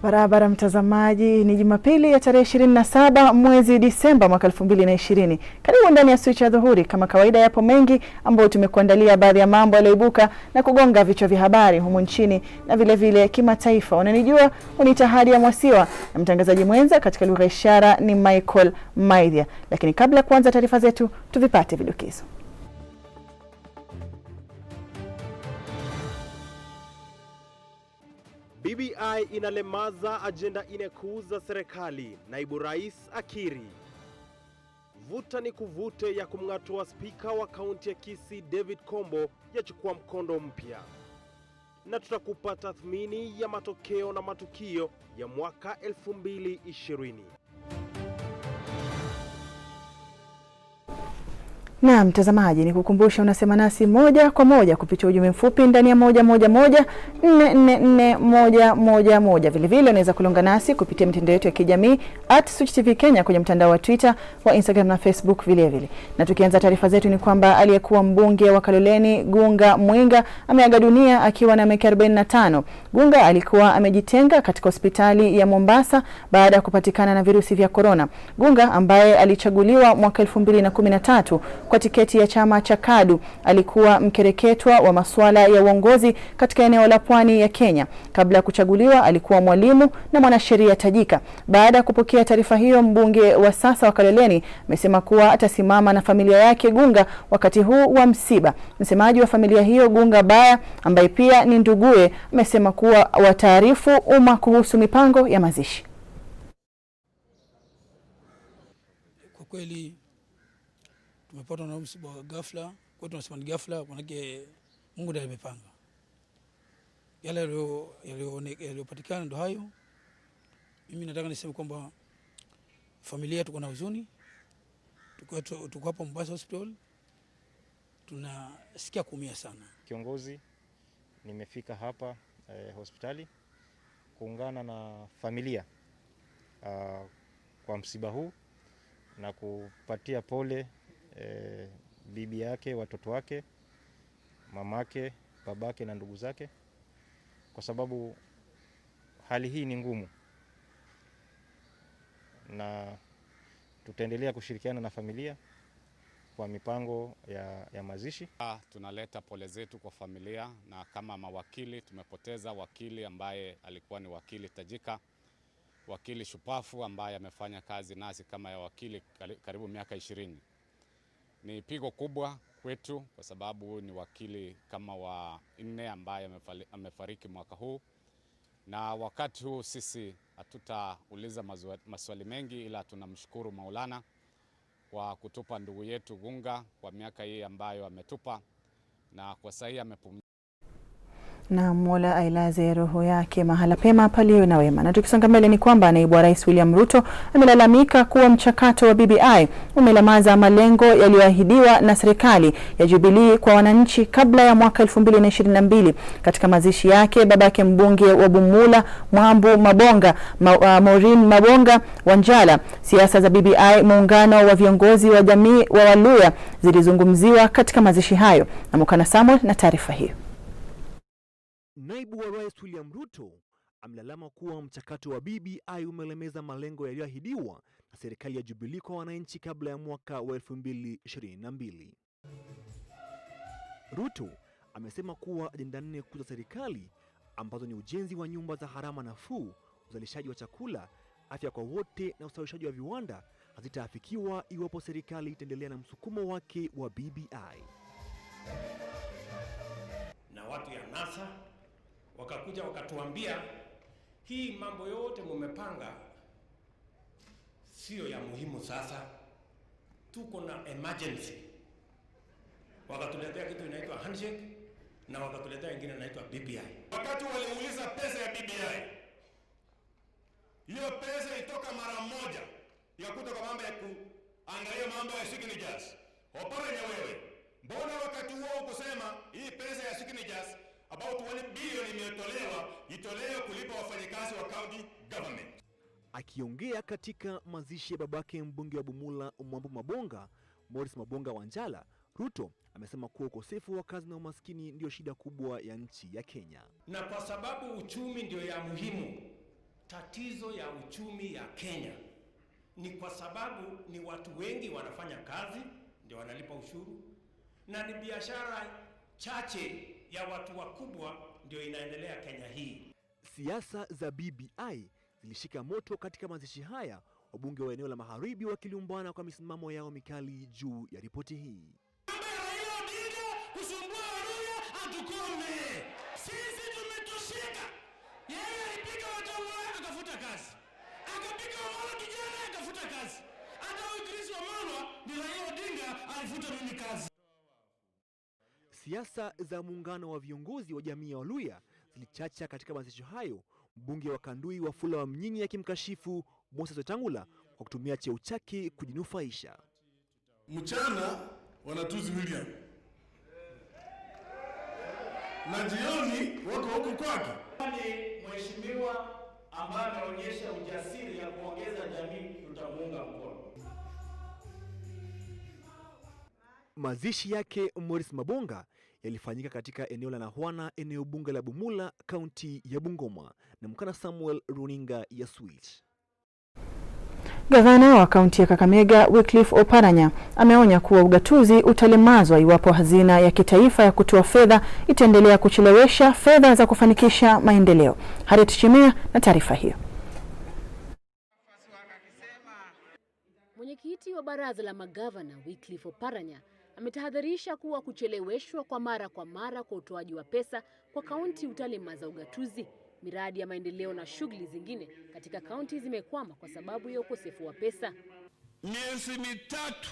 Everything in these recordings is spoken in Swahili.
Barabara mtazamaji, ni Jumapili ya tarehe 27 mwezi Disemba mwaka 2020. Karibu ndani ya Switch ya Dhuhuri. Kama kawaida yapo mengi ambayo tumekuandalia, baadhi ya mambo yaliyoibuka na kugonga vichwa vya habari humu nchini na vile vile kimataifa. Unanijua, unitahadi ya Mwasiwa, na mtangazaji mwenza katika lugha ishara ni Michael Maidhia. Lakini kabla kuanza taarifa zetu, tuvipate vidokezo. BBI inalemaza ajenda kuuza serikali, naibu rais akiri. Vuta ni kuvute ya kumng'atua spika wa kaunti ya Kisii David Kombo yachukua mkondo mpya. Na tutakupa tathmini ya matokeo na matukio ya mwaka 2020. Na mtazamaji, nikukumbusha unasema nasi moja kwa moja kupitia ujumbe mfupi ndani ya 111444111. Vile vile unaweza kulunga nasi kupitia mitandao yetu ya kijamii @SwitchTV Kenya kwenye mtandao wa Twitter, wa Instagram na Facebook vile vile. Na tukianza taarifa zetu ni kwamba aliyekuwa mbunge wa Kaloleni Gunga Mwinga ameaga dunia akiwa na miaka 45. Gunga alikuwa amejitenga katika hospitali ya Mombasa baada ya kupatikana na virusi vya corona. Gunga ambaye alichaguliwa mwaka 2013 kwa tiketi ya chama cha KADU alikuwa mkereketwa wa masuala ya uongozi katika eneo la pwani ya Kenya. Kabla ya kuchaguliwa alikuwa mwalimu na mwanasheria tajika. Baada ya kupokea taarifa hiyo, mbunge wa sasa wa Kaloleni amesema kuwa atasimama na familia yake Gunga wakati huu wa msiba. Msemaji wa familia hiyo Gunga Baya, ambaye pia ni nduguye, amesema kuwa wataarifu umma kuhusu mipango ya mazishi. Kwa kweli tumepata na msiba wa ghafla. Kwa tunasema ni ghafla, manake Mungu ndiye amepanga. Yale yaliyopatikana ndo hayo. Mimi nataka niseme kwamba familia tuko na huzuni. Tuko hapa Mombasa Hospital. Tunasikia kuumia sana. Kiongozi, nimefika hapa hospitali kuungana na familia kwa msiba huu na kupatia pole bibi yake, watoto wake, mamake, babake na ndugu zake, kwa sababu hali hii ni ngumu, na tutaendelea kushirikiana na familia kwa mipango ya mazishi. Tunaleta pole zetu kwa familia, na kama mawakili tumepoteza wakili ambaye alikuwa ni wakili tajika, wakili shupafu ambaye amefanya kazi nasi kama ya wakili karibu miaka 20. Ni pigo kubwa kwetu kwa sababu ni wakili kama wa 4 ambaye amefariki mwaka huu, na wakati huu sisi hatutauliza maswali mengi, ila tunamshukuru Maulana kwa kutupa ndugu yetu Gunga kwa miaka hii ambayo ametupa, na kwa sasa amepumzika. Na Mola ailaze roho yake mahala pema paliyo na wema. Na tukisonga mbele ni kwamba naibu wa rais William Ruto amelalamika kuwa mchakato wa BBI umelemaza malengo yaliyoahidiwa na serikali ya Jubilee kwa wananchi kabla ya mwaka 2022. Katika mazishi yake, babake mbunge wa Bumula Mwambu Mabonga, Maureen Mabonga Wanjala, siasa za BBI, muungano wa viongozi wa jamii wa Waluya, zilizungumziwa katika mazishi hayo. Na Mukana Samuel na taarifa hiyo. Naibu wa rais William Ruto amelalama kuwa mchakato wa BBI umelemeza malengo yaliyoahidiwa na serikali ya Jubilee kwa wananchi kabla ya mwaka wa 2022. Ruto amesema kuwa ajenda 4 kuu za serikali ambazo ni ujenzi wa nyumba za harama nafuu, uzalishaji wa chakula, afya kwa wote na ustawishaji wa viwanda hazitaafikiwa iwapo serikali itaendelea na msukumo wake wa BBI. Na watu ya NASA wakakuja wakatuambia hii mambo yote mumepanga sio ya muhimu, sasa tuko na emergency. Wakatuletea kitu inaitwa handshake na wakatuletea ingine inaitwa BBI. Wakati waliuliza pesa ya BBI, hiyo pesa itoka mara moja ya kutoka mambo ya kuangalia mambo ya signatures. Oparanya wewe, mbona wakati huo kusema hii pesa ya signatures about 1 billion itolewe kulipa wafanyikazi wa county government? Akiongea katika mazishi ya babake mbunge wa Bumula Mwambu Mabonga, Morris Mabonga Wanjala, Ruto amesema kuwa ukosefu wa kazi na umaskini ndio shida kubwa ya nchi ya Kenya. Na kwa sababu uchumi ndio ya muhimu, tatizo ya uchumi ya Kenya ni kwa sababu ni watu wengi wanafanya kazi ndio wanalipa ushuru, na ni biashara chache ya watu wakubwa ndio inaendelea Kenya hii. Siasa za BBI zilishika moto katika mazishi haya, wabunge wa eneo la Magharibi wakilumbana kwa misimamo yao mikali juu ya ripoti hii. Sisi tumetosheka. Yeye alipiga Wetangula akafuta kazi. Akapiga Wamala kijana akafuta kazi. Hata huyu Chris Wamalwa ni Raila Odinga alifuta mimi kazi. Siasa za muungano wa viongozi wa jamii ya Waluhya zilichacha katika mazishi hayo, mbunge wa Kandui Wafula wa Mnyinyi akimkashifu Moses Wetangula kwa kutumia cheo chake kujinufaisha. Mchana wanatuzi William, na jioni wako huko kwake. Ni mheshimiwa ambaye ameonyesha ujasiri ya kuongeza jamii, tutamuunga mkono. Mazishi yake Maurice Mabonga yalifanyika katika eneo la Nahwana, eneo bunge la Bumula, kaunti ya Bungoma, na Mkana Samuel, runinga ya Switch. Gavana wa kaunti ya Kakamega Wycliffe Oparanya ameonya kuwa ugatuzi utalemazwa iwapo hazina ya kitaifa ya kutoa fedha itaendelea kuchelewesha fedha za kufanikisha maendeleo. Harriet Chimea na taarifa hiyo. Mwenyekiti wa baraza la magavana Wycliffe Oparanya ametahadharisha kuwa kucheleweshwa kwa mara kwa utoaji wa pesa kwa kaunti utalemaza ugatuzi. Miradi ya maendeleo na shughuli zingine katika kaunti zimekwama kwa sababu ya ukosefu wa pesa. Miezi mitatu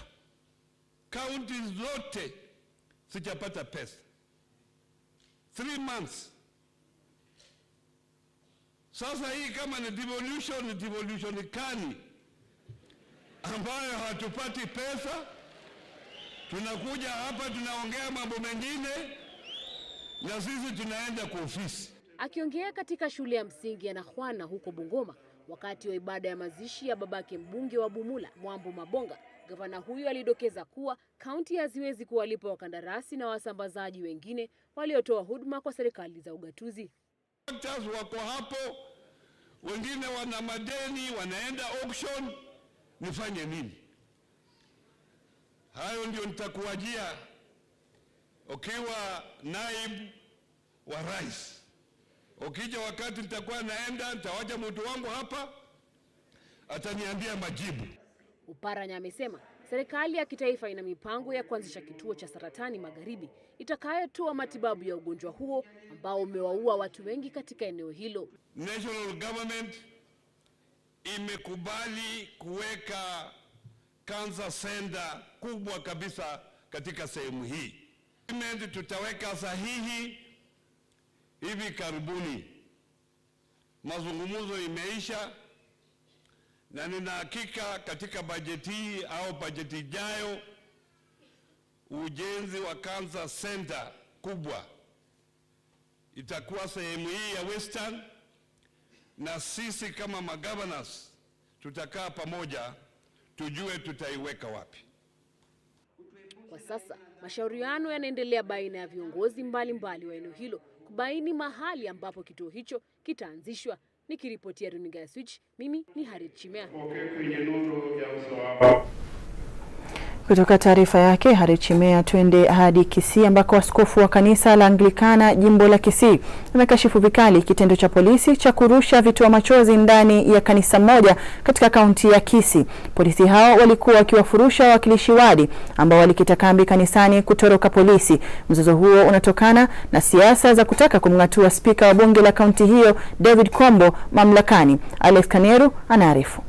kaunti zote sijapata pesa. 3 months. Sasa hii kama ni devolution kani ambayo hatupati pesa, tunakuja hapa tunaongea mambo mengine na sisi tunaenda kwa ofisi. Akiongea katika shule ya msingi ya Nahwana huko Bungoma wakati wa ibada ya mazishi ya babake mbunge wa Bumula Mwambu Mabonga, gavana huyo alidokeza kuwa kaunti haziwezi kuwalipa wakandarasi na wasambazaji wengine waliotoa huduma kwa serikali za ugatuzi. Contractors wako hapo, wengine wana madeni, wanaenda auction, nifanye nini? Hayo ndio nitakuwajia ukiwa naibu wa rais. Ukija wakati nitakuwa naenda, nitawaja mtu wangu hapa, ataniambia majibu. Oparanya amesema serikali ya kitaifa ina mipango ya kuanzisha kituo cha saratani Magharibi itakayotoa matibabu ya ugonjwa huo ambao umewaua watu wengi katika eneo hilo. National government imekubali kuweka cancer center kubwa kabisa katika sehemu hii. Tutaweka sahihi hivi karibuni. Mazungumzo imeisha na nina hakika katika bajeti hii au bajeti ijayo ujenzi wa cancer center kubwa itakuwa sehemu hii ya Western, na sisi kama magovernors tutakaa pamoja tujue tutaiweka wapi. Kwa sasa mashauriano yanaendelea baina ya viongozi mbalimbali wa eneo hilo kubaini mahali ambapo kituo hicho kitaanzishwa. Nikiripotia runinga ya Switch, mimi ni Harriet Chimea. Kutoka taarifa yake Harriet Chimea, twende hadi Kisii ambako askofu wa kanisa la Anglikana jimbo la Kisii amekashifu vikali kitendo cha polisi cha kurusha vitoa machozi ndani ya kanisa moja katika kaunti ya Kisii. Polisi hao walikuwa wakiwafurusha wawakilishi wadi ambao walikita kambi kanisani kutoroka polisi. Mzozo huo unatokana na siasa za kutaka kumng'atua spika wa bunge la kaunti hiyo David Kombo mamlakani. Alex Kaneru anaarifu.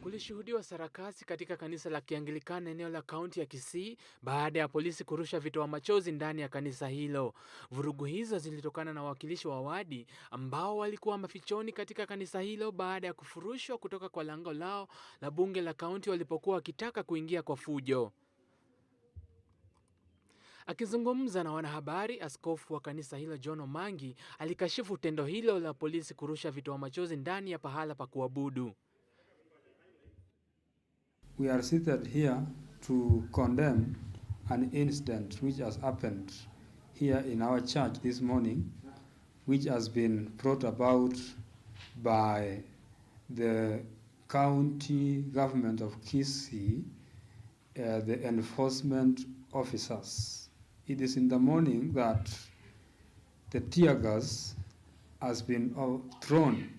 Kulishuhudiwa sarakasi katika kanisa la Kianglikana eneo la kaunti ya Kisii baada ya polisi kurusha vitoa machozi ndani ya kanisa hilo. Vurugu hizo zilitokana na wawakilishi wa wadi ambao walikuwa mafichoni katika kanisa hilo baada ya kufurushwa kutoka kwa lango lao la bunge la kaunti walipokuwa wakitaka kuingia kwa fujo. Akizungumza na wanahabari, askofu wa kanisa hilo John Omangi alikashifu tendo hilo la polisi kurusha vitoa machozi ndani ya pahala pa kuabudu. We are seated here to condemn an incident which has happened here in our church this morning which has been brought about by the county government of Kisii, the enforcement officers. It is in the morning that the tear gas has been thrown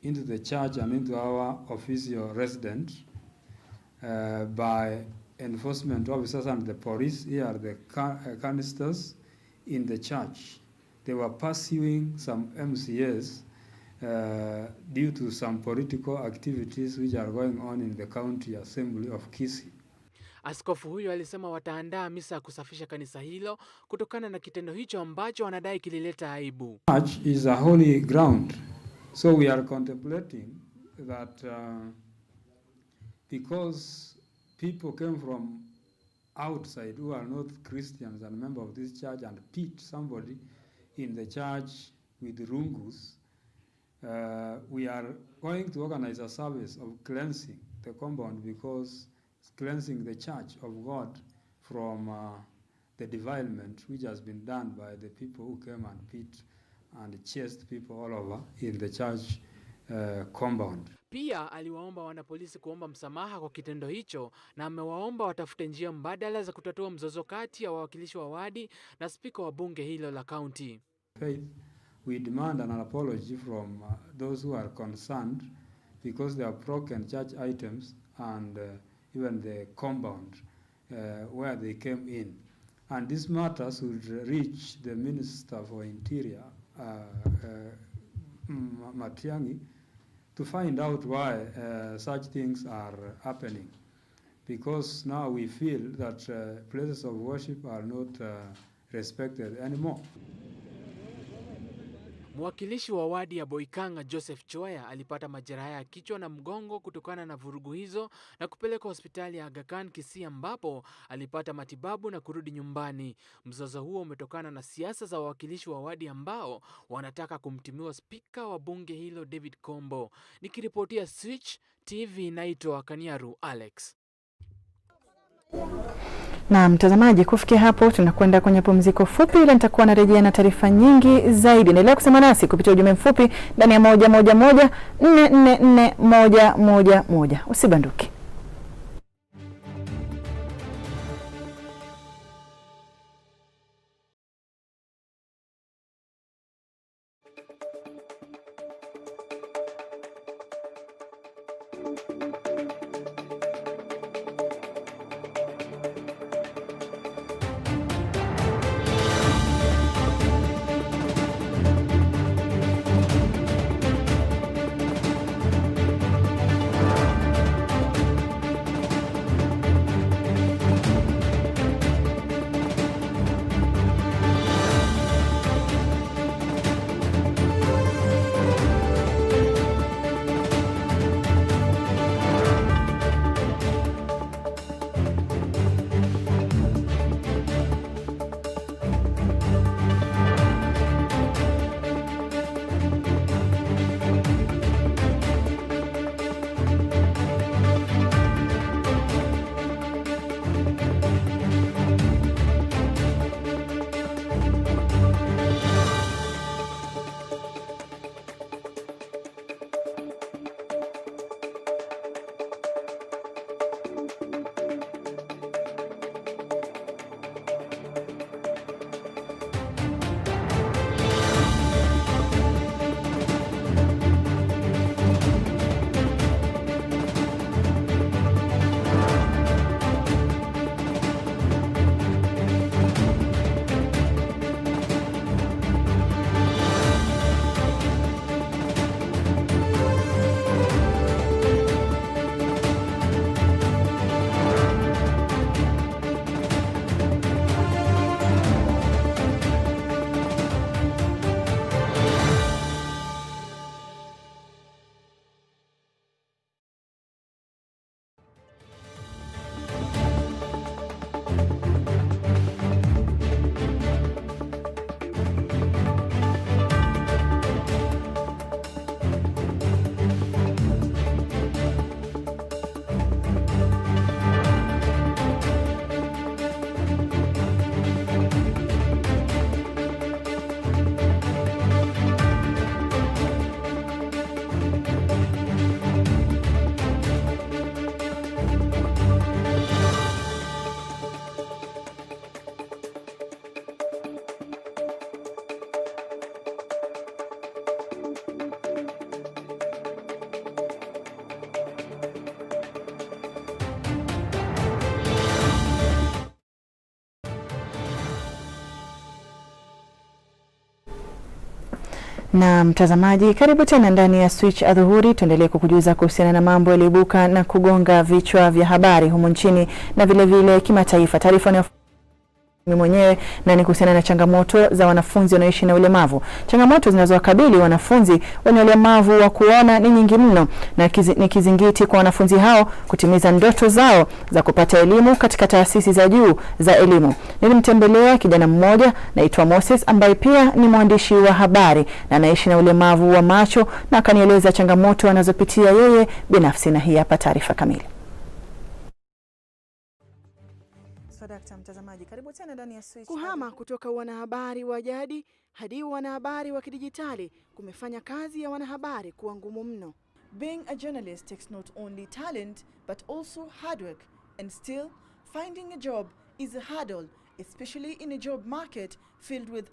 into the church and into our official residence by enforcement officers and the police. Here are the canisters in the church. They were pursuing some MCAs due to some political activities which are going on in the county assembly of Kisii. Askofu huyo alisema wataandaa misa ya kusafisha kanisa hilo kutokana na kitendo hicho ambacho wanadai kilileta aibu. Church is a holy ground, so we are contemplating that because people came from outside who are not Christians and members of this church and beat somebody in the church with rungus, we are going to organize a service of cleansing the compound, because cleansing the church of God from the defilement which has been done by the people who came and beat and chased people all over in the church compound. Pia aliwaomba wanapolisi kuomba msamaha kwa kitendo hicho, na amewaomba watafute njia mbadala za kutatua mzozo kati ya wawakilishi wa wadi na spika wa bunge hilo la county. We demand an apology from those who are concerned, because they have broken church items and even the compound where they came in. And this matter should reach the Minister for Interior, Matiang'i, to find out why such things are happening. Because now we feel that places of worship are not respected anymore. Mwakilishi wa wadi ya Boikanga Joseph Choya alipata majeraha ya kichwa na mgongo kutokana na vurugu hizo na kupelekwa hospitali ya Aga Khan Kisii, ambapo alipata matibabu na kurudi nyumbani. Mzozo huo umetokana na siasa za wawakilishi wa wadi ambao wanataka kumtimiwa spika wa bunge hilo David Kombo. Nikiripotia Switch TV, naitwa Kaniaru Alex. Na mtazamaji, kufikia hapo tunakwenda kwenye pumziko fupi, ila nitakuwa narejea na taarifa nyingi zaidi. Endelea kusema nasi kupitia ujumbe mfupi ndani ya 111 444 111. Usibanduke. Na mtazamaji, karibu tena ndani ya Switch Adhuhuri. Tuendelee kukujuza kuhusiana na mambo yaliyoibuka na kugonga vichwa vya habari humu nchini na vile vile kimataifa. Taarifa ni mwenyewe na ni kuhusiana na changamoto za wanafunzi wanaoishi na ulemavu. Changamoto zinazowakabili wanafunzi wenye ulemavu wa kuona ni nyingi mno na ni kizingiti kwa wanafunzi hao kutimiza ndoto zao za kupata elimu katika taasisi za juu za elimu. Nilimtembelea kijana mmoja naitwa Moses ambaye pia ni mwandishi wa habari na anaishi na ulemavu wa macho na akanieleza changamoto anazopitia yeye binafsi, na hii hapa taarifa kamili. Mtazamaji, karibu tena ndani ya Switch. Kuhama kutoka wanahabari wa jadi hadi wanahabari wa kidijitali kumefanya kazi ya wanahabari kuwa ngumu mno. Being a journalist takes not only talent but also hard work, and still finding a job is a hurdle, especially in a job market filled with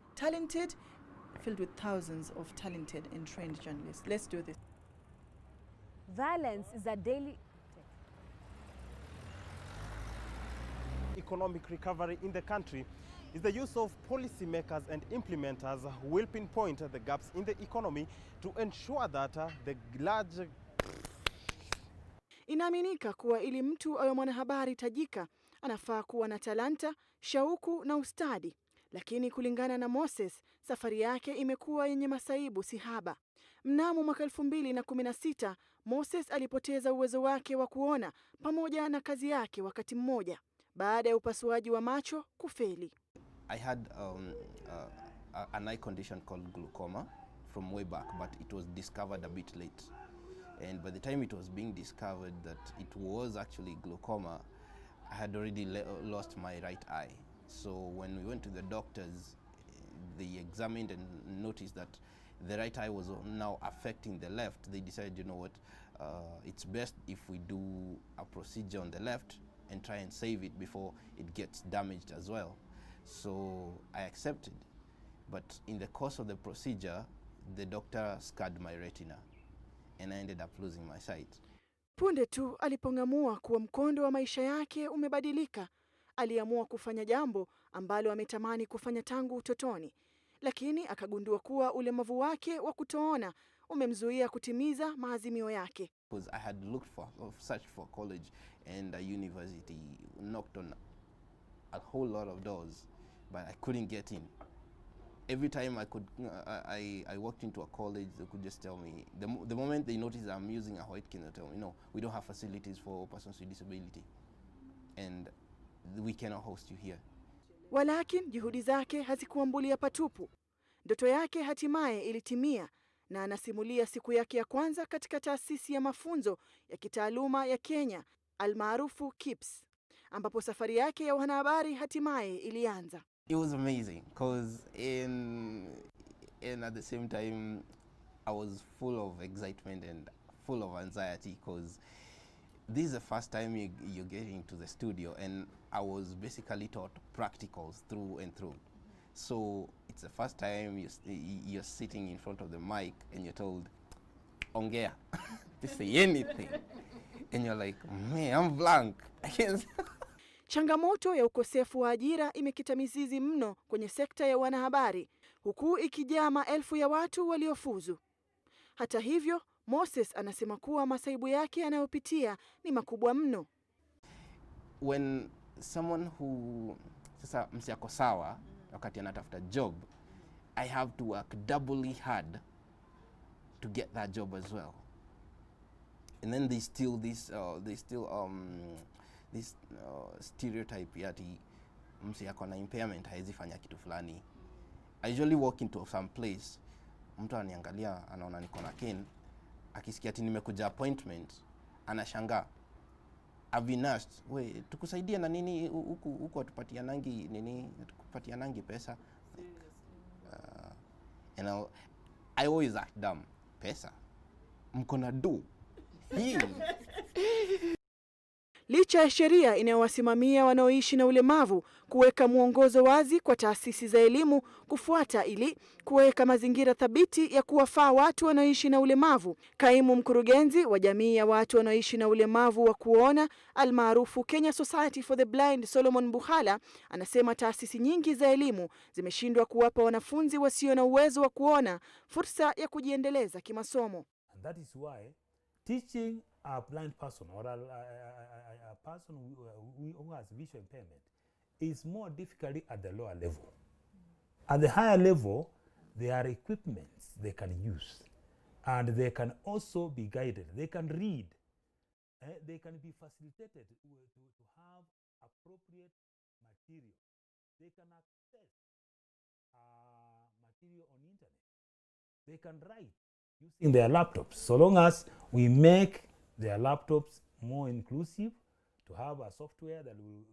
thousands of talented and trained journalists. Let's do this. Violence is a daily economic recovery in the country is the use of policymakers and implementers who will pinpoint the gaps in the economy to ensure that the large... Inaaminika kuwa ili mtu awe mwanahabari tajika anafaa kuwa na talanta, shauku na ustadi. Lakini kulingana na Moses, safari yake imekuwa yenye masaibu sihaba. Mnamo mwaka 2016, Moses alipoteza uwezo wake wa kuona pamoja na kazi yake wakati mmoja baada ya upasuaji wa macho kufeli. I had an eye condition called glaucoma from way back, but it was discovered a bit late. And by the time it was being discovered that it was actually glaucoma, I had already lost my right eye. So when we went to the doctors, they examined and noticed that the right eye was now affecting the left. They decided, you know what, it's best if we do a procedure on the left and try and save it before it gets damaged as well. So I accepted, but in the course of the procedure, the doctor scarred my retina and I ended up losing my sight. Punde tu alipong'amua kuwa mkondo wa maisha yake umebadilika, aliamua kufanya jambo ambalo ametamani kufanya tangu utotoni, lakini akagundua kuwa ulemavu wake wa kutoona umemzuia kutimiza maazimio yake. Because I had searched for college and a university, knocked on a whole lot of doors, but I couldn't get in. Every time I walked into a college, they could just tell me, the moment they notice I'm using a white cane, they tell me, no, we don't have facilities for persons with disability, and we cannot host you here. Walakin juhudi zake hazikuambulia patupu. Ndoto yake hatimaye ilitimia, na anasimulia siku yake ya kwanza katika taasisi ya mafunzo ya kitaaluma ya Kenya almaarufu KIPS, ambapo safari yake ya wanahabari hatimaye ilianza. It was amazing because at the same time I was full of excitement and full of anxiety because this is the first time you're getting to the studio, and I was basically taught practicals through and through. So it's the first time you're sitting in front of the mic and you're told, ongea, to say anything. And you're like, man, I'm blank. I can't. Changamoto ya ukosefu wa ajira imekita mizizi mno kwenye sekta ya wanahabari, huku ikijaa maelfu ya watu waliofuzu. Hata hivyo, Moses anasema kuwa masaibu yake anayopitia ni makubwa mno. When someone who sasa msiako sawa wakati anatafuta job, I have to work doubly hard to get that job as well. And then there's still this stereotype yati msi yako na impairment haezi fanya kitu fulani. I usually walk into some place, mtu aniangalia anaona niko na cane, akisikia ati nimekuja appointment anashangaa. I've been asked, we tukusaidia na nini huku atupatianangi nini, tukupatianangi pesa. And I always act dumb. Pesa mko na do. licha ya sheria inayowasimamia wanaoishi na ulemavu kuweka mwongozo wazi kwa taasisi za elimu kufuata ili kuweka mazingira thabiti ya kuwafaa watu wanaoishi na ulemavu. Kaimu mkurugenzi wa jamii ya watu wanaoishi na ulemavu wa kuona almaarufu Kenya Society for the Blind, Solomon Buhala, anasema taasisi nyingi za elimu zimeshindwa kuwapa wanafunzi wasio na uwezo wa kuona fursa ya kujiendeleza kimasomo. And that is why teaching a blind person or a person who has vision impairment is more difficult at the lower level. At the higher level, there are equipments they can use, and they can also be guided. They can read. They can be facilitated to have appropriate material. They can access material on internet. They can write using their laptops, so long as we make their laptops more inclusive, to have a software that will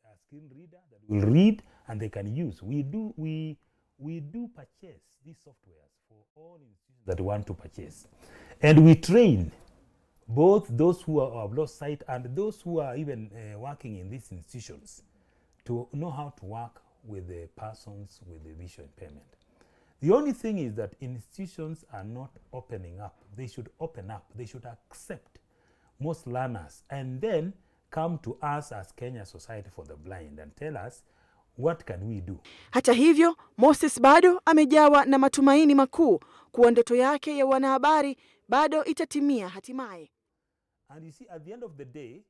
a screen reader that will read and they can use. We do purchase these softwares for all institutions that want to purchase, and we train both those who have lost sight and those who are even working in these institutions to know how to work with the persons with the visual impairment. The only thing is that institutions are not opening up. They should open up. They should accept most learners and then come to us as Kenya Society for the Blind and tell us what can we do. Hata hivyo, Moses bado amejawa na matumaini makuu kuwa ndoto yake ya wanahabari bado itatimia hatimaye. And you see, at the end of the day,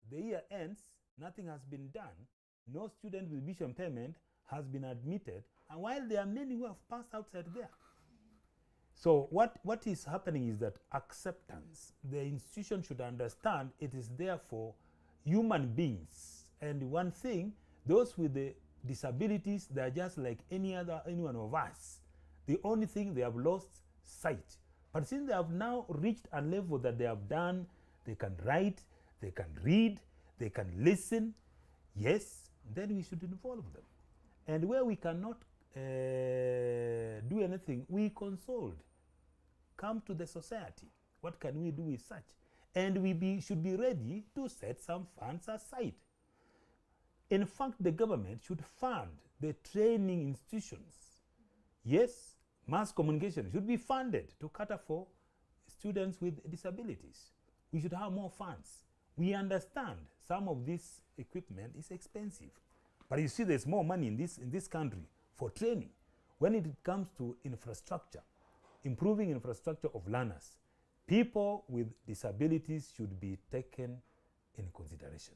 the year ends, nothing has been done. No student with visual impairment has been admitted, and while there are many who have passed outside there. So what is happening is that acceptance. The institution should understand it is there for human beings. And one thing, those with the disabilities, they are just like any one of us. The only thing, they have lost sight. But since they have now reached a level that they have done, they can write, they can read, they can listen, yes, then we should involve them. And where we cannot do anything, we consoled. Come to the society. What can we do with such? And we should be ready to set some funds aside. In fact, the government should fund the training institutions. Yes, mass communication should be funded to cater for students with disabilities. We should have more funds. We understand some of this equipment is expensive. But you see, there's more money in this country for training. When it comes to infrastructure, improving infrastructure of learners, people with disabilities should be taken in consideration.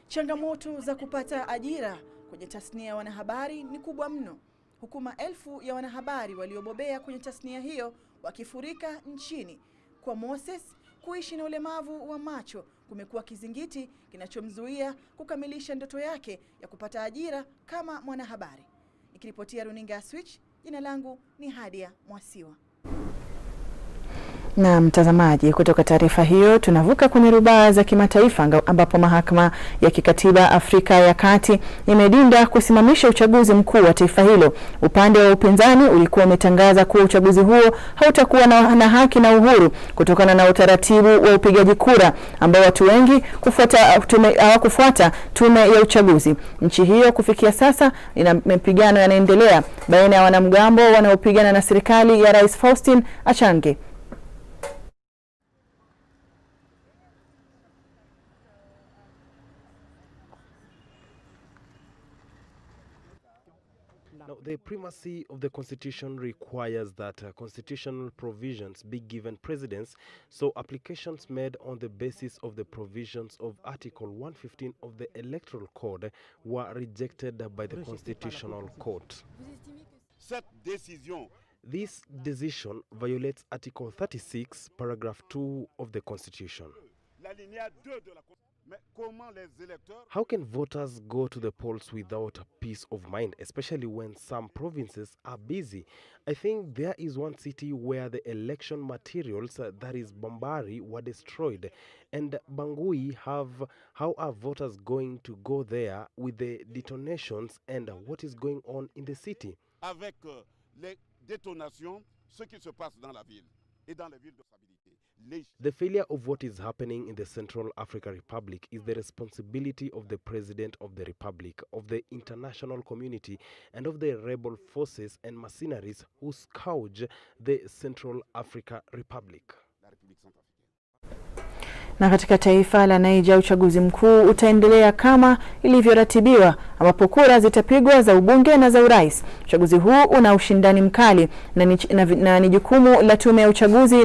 Changamoto za kupata ajira kwenye tasnia ya wanahabari ni kubwa mno, huku maelfu ya wanahabari waliobobea kwenye tasnia hiyo wakifurika nchini. Kwa Moses, kuishi na ulemavu wa macho kumekuwa kizingiti kinachomzuia kukamilisha ndoto yake ya kupata ajira kama mwanahabari. Nikiripotia runinga ya Switch, jina langu ni Hadia Mwasiwa. Na mtazamaji, kutoka taarifa hiyo tunavuka kwenye rubaa za kimataifa ambapo mahakama ya kikatiba Afrika ya Kati imedinda kusimamisha uchaguzi mkuu wa taifa hilo. Upande wa upinzani ulikuwa umetangaza kuwa uchaguzi huo hautakuwa na haki na uhuru kutokana na utaratibu wa upigaji kura ambao watu wengi hawakufuata tume ya uchaguzi. Nchi hiyo kufikia sasa ina mapigano yanaendelea baina ya wanamgambo wanaopigana na serikali ya Rais Faustin Archange. Now, the primacy of the Constitution requires that constitutional provisions be given precedence, so applications made on the basis of the provisions of Article 115 of the Electoral Code were rejected by the Constitutional Court. This decision violates Article 36, Paragraph 2 of the Constitution. How can voters go to the polls without peace of mind, especially when some provinces are busy? I think there is one city where the election materials, that is Bambari, were destroyed. And Bangui, how are voters going to go there with the detonations and what is going on in the city? Avec les détonations ce qui se passe dans la ville et dans les villes de stabilité. The failure of what is happening in the Central African Republic is the responsibility of the President of the Republic, of the international community, and of the rebel forces and mercenaries who scourge the Central African Republic. Na katika taifa la Niger, uchaguzi mkuu utaendelea kama ilivyoratibiwa, ambapo kura zitapigwa za ubunge na za urais. Uchaguzi huu una ushindani mkali na ni jukumu la tume ya uchaguzi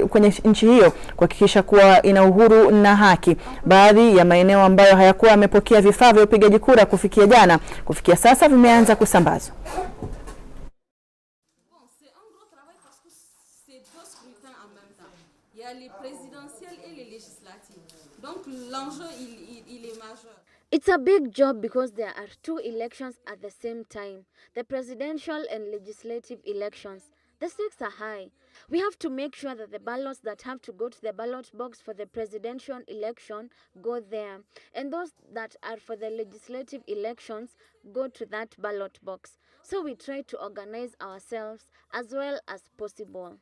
kwenye nchi hiyo kuhakikisha kuwa ina uhuru na haki. Baadhi ya maeneo ambayo hayakuwa yamepokea vifaa vya upigaji kura kufikia sasa vimeanza kusambazwa. It's a big job because there are two elections at the same time, the presidential and legislative elections. The stakes are high. We have to make sure that the ballots that have to go to the ballot box for the presidential election go there, and those that are for the legislative elections go to that ballot box. So we try to organize ourselves as well as possible.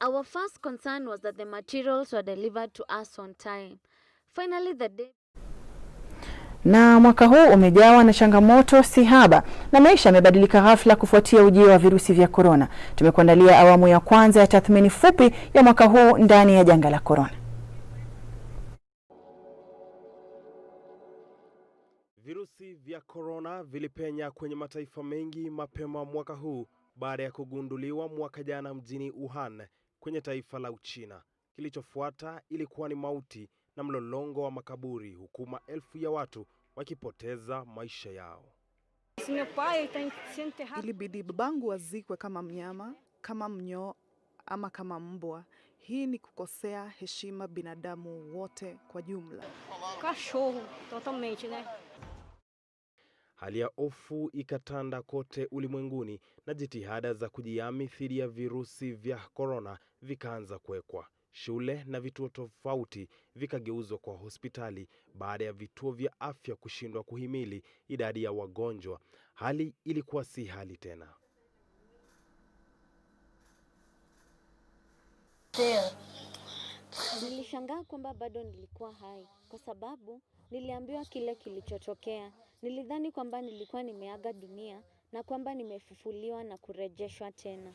Our first concern was that the materials were delivered to us on time. Finally, the day. Na mwaka huu umejawa na changamoto si haba, na maisha yamebadilika ghafla kufuatia ujio wa virusi vya corona. Tumekuandalia awamu ya kwanza ya tathmini fupi ya mwaka huu ndani ya janga la corona. Virusi vya corona vilipenya kwenye mataifa mengi mapema mwaka huu baada ya kugunduliwa mwaka jana mjini Wuhan kwenye taifa la Uchina. Kilichofuata ilikuwa ni mauti na mlolongo wa makaburi, huku maelfu ya watu wakipoteza maisha yao. Ilibidi babangu azikwe kama mnyama, kama mnyoo ama kama mbwa. Hii ni kukosea heshima binadamu wote kwa jumla. Hali ya hofu ikatanda kote ulimwenguni na jitihada za kujihami dhidi ya virusi vya corona vikaanza kuwekwa. Shule na vituo tofauti vikageuzwa kwa hospitali baada ya vituo vya afya kushindwa kuhimili idadi ya wagonjwa. Hali ilikuwa si hali tena. Nilishangaa kwamba bado nilikuwa hai kwa sababu niliambiwa kile kilichotokea. Nilidhani kwamba nilikuwa nimeaga dunia na kwamba nimefufuliwa na kurejeshwa tena.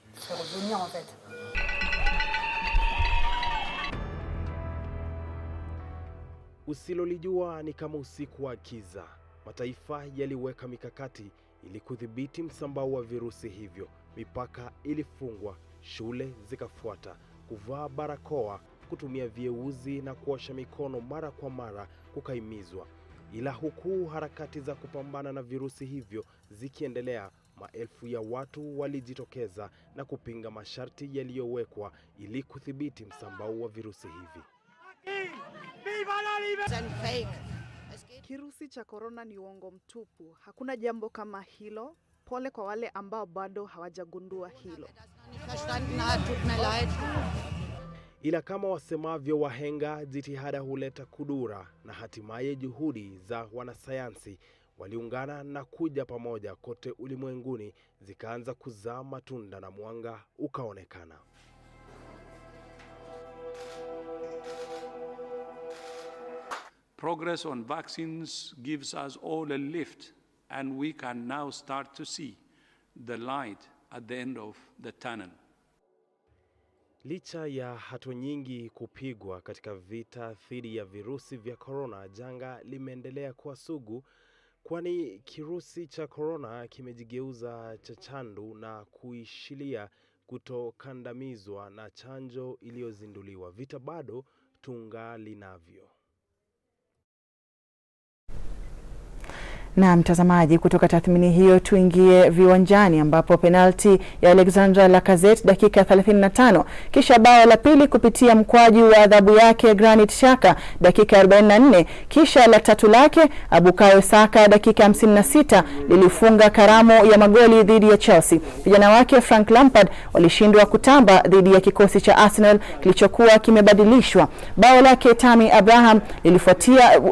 Usilolijua ni kama usiku wa giza. Mataifa yaliweka mikakati ili kudhibiti msambao wa virusi hivyo. Mipaka ilifungwa, shule zikafuata, kuvaa barakoa, kutumia vieuzi na kuosha mikono mara kwa mara kukaimizwa. Ila huku harakati za kupambana na virusi hivyo zikiendelea, maelfu ya watu walijitokeza na kupinga masharti yaliyowekwa ili kudhibiti msambao wa virusi hivi. Kirusi cha corona ni uongo mtupu. Hakuna jambo kama hilo. Pole kwa wale ambao bado hawajagundua hilo. Ila kama wasemavyo wahenga, jitihada huleta kudura, na hatimaye juhudi za wanasayansi waliungana na kuja pamoja kote ulimwenguni zikaanza kuzaa matunda na mwanga ukaonekana. Progress on vaccines gives us all a lift, and we can now start to see the light at the end of the tunnel. Licha ya hatua nyingi kupigwa katika vita dhidi ya virusi vya corona, janga limeendelea kuwa sugu, kwani kirusi cha corona kimejigeuza cha chandu na kuishilia kutokandamizwa na chanjo iliyozinduliwa. Vita bado tungali navyo. Na mtazamaji, kutoka tathmini hiyo tuingie viwanjani, ambapo penalti ya Alexandra Lacazette dakika 35, kisha bao la pili kupitia mkwaju wa adhabu yake Granit Xhaka dakika 44, kisha la tatu lake Bukayo Saka dakika 56 lilifunga karamu ya magoli dhidi ya Chelsea. Vijana wake Frank Lampard walishindwa kutamba dhidi ya kikosi cha Arsenal kilichokuwa kimebadilishwa. Bao lake Tammy Abraham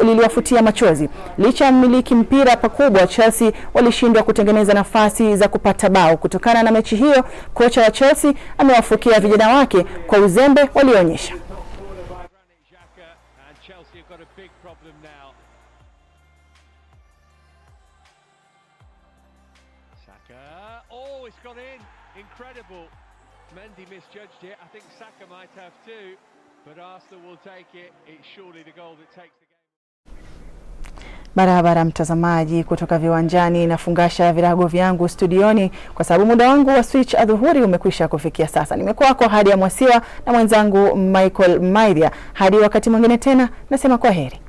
liliwafutia machozi. Licha mmiliki mpira mpira pakubwa, Chelsea walishindwa kutengeneza nafasi za kupata bao. Kutokana na mechi hiyo, kocha wa Chelsea amewafukia vijana wake kwa uzembe walioonyesha. Oh, it's gone in. Incredible. Mendy misjudged it. I think Saka might have too, but Arsenal will take it. It's surely the goal that takes the game. Barabara mtazamaji, kutoka viwanjani na fungasha virago vyangu studioni kwa sababu muda wangu wa switch adhuhuri umekwisha kufikia sasa. Nimekuwa kwa hadi ya Mwasiwa na mwenzangu Michael Maidhia. Hadi wakati mwingine tena, nasema kwa heri.